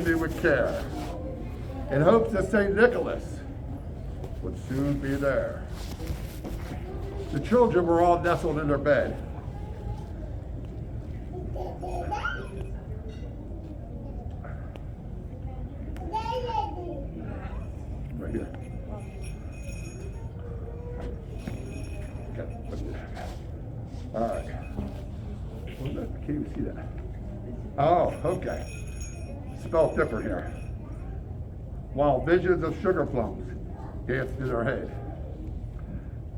Me with care, in hopes that St. Nicholas would soon be there. The children were all nestled in their bed. Right here. Okay. All right. What's that? I can't even see that. Oh, okay. Spelled different here. While visions of sugar plums danced in her head.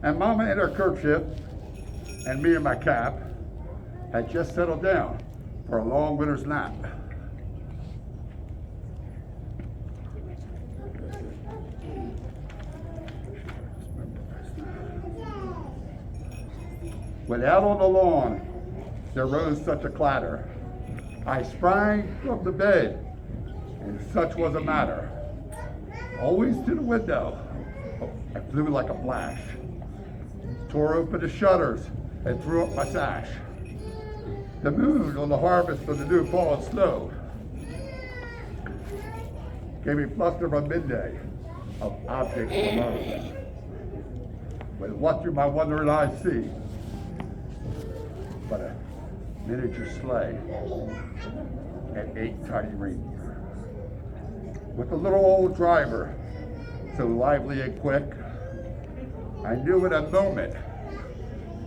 And Mama in her kerchief and me in my cap had just settled down for a long winter's nap. When out on the lawn there rose such a clatter, I sprang from the bed, and such was a matter. Always to the window, I flew like a flash, tore open the shutters, and threw up my sash. The moon on the harvest of the new fallen snow gave me fluster of midday of objects below. With what do my wondering eyes see but a miniature sleigh and 8 tiny reindeer, with a little old driver, so lively and quick, I knew in a moment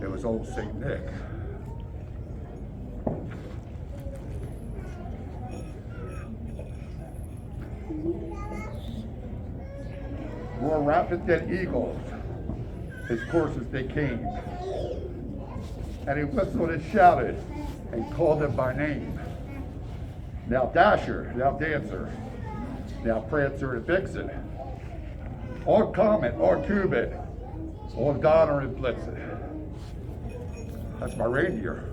it was old St. Nick. More rapid than eagles, his coursers they came, and he whistled and shouted and called them by name. Now Dasher, now Dancer, now Prancer and Vixen, on Comet, on Cupid, on Donner and Blitzen. That's my reindeer.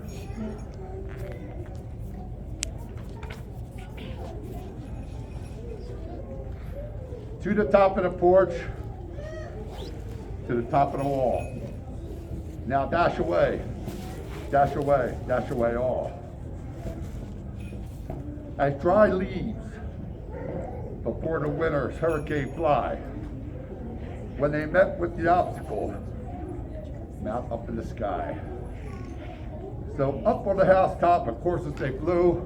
To the top of the porch, to the top of the wall. Now dash away, dash away, dash away all. As dry leaves before the winter's hurricane fly, when they met with the obstacle, mount up in the sky. So up on the housetop, of course, as they flew,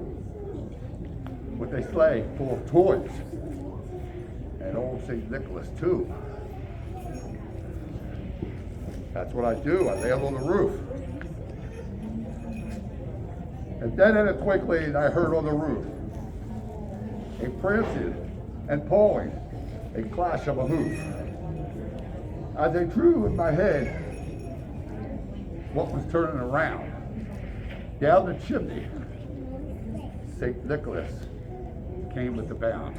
with a sleigh full of toys, and old St. Nicholas too. That's what I do, I land on the roof. And then in a twinkling, I heard on the roof a prancing and pawing, a clash of a hoof. As I drew in my head what was turning around, down the chimney, St. Nicholas came with a bound.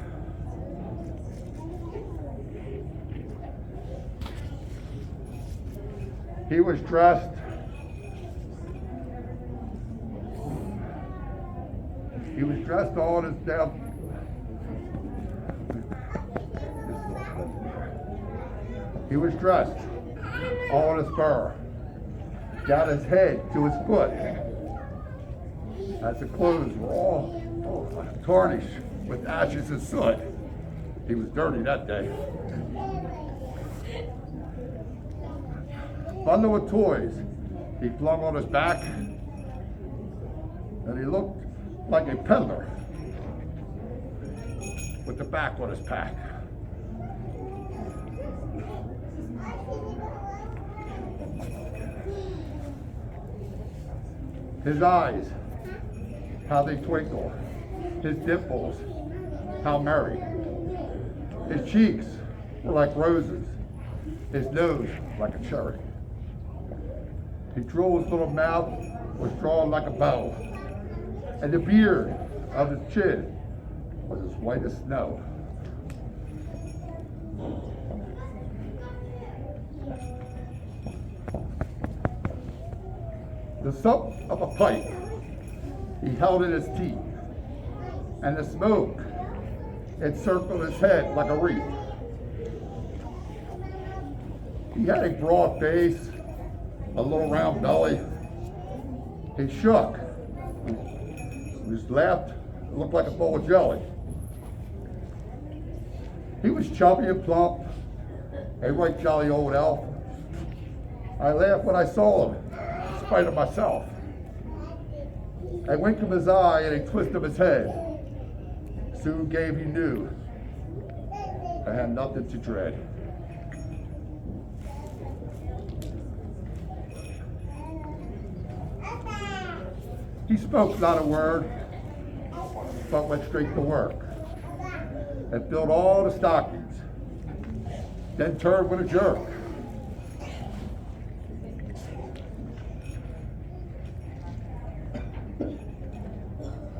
He was dressed all in his down. He was dressed all in his fur, down his head to his foot, as the clothes were all tarnished with ashes and soot. He was dirty that day. Bundle of toys he flung on his back, and he looked like a peddler with the back on his pack. His eyes, how they twinkle, his dimples, how merry. His cheeks were like roses, his nose like a cherry. He drew his little mouth was drawn like a bow, and the beard of his chin was as white as snow. The stump of a pipe he held in his teeth, and the smoke encircled his head like a wreath. He had a broad face, a little round belly. He shook. His laugh looked like a bowl of jelly. He was chubby and plump, a right jolly old elf. I laughed when I saw him, in spite of myself. A wink of his eye and a twist of his head soon gave he knew I had nothing to dread. He spoke not a word, but went straight to work and filled all the stockings, then turned with a jerk.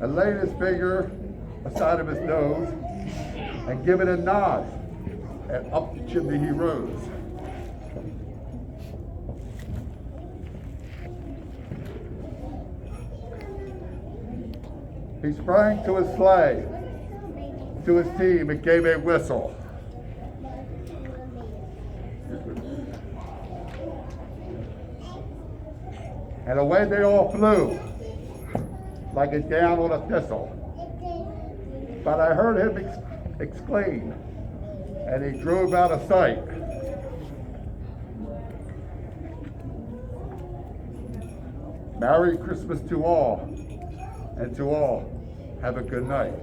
And laid his finger aside of his nose and give it a nod, and up the chimney he rose. He sprang to his sleigh, to his team, and gave a whistle. And away they all flew, like a down on a thistle. But I heard him exclaim, and he drove out of sight. Merry Christmas to all, and to all, have a good night.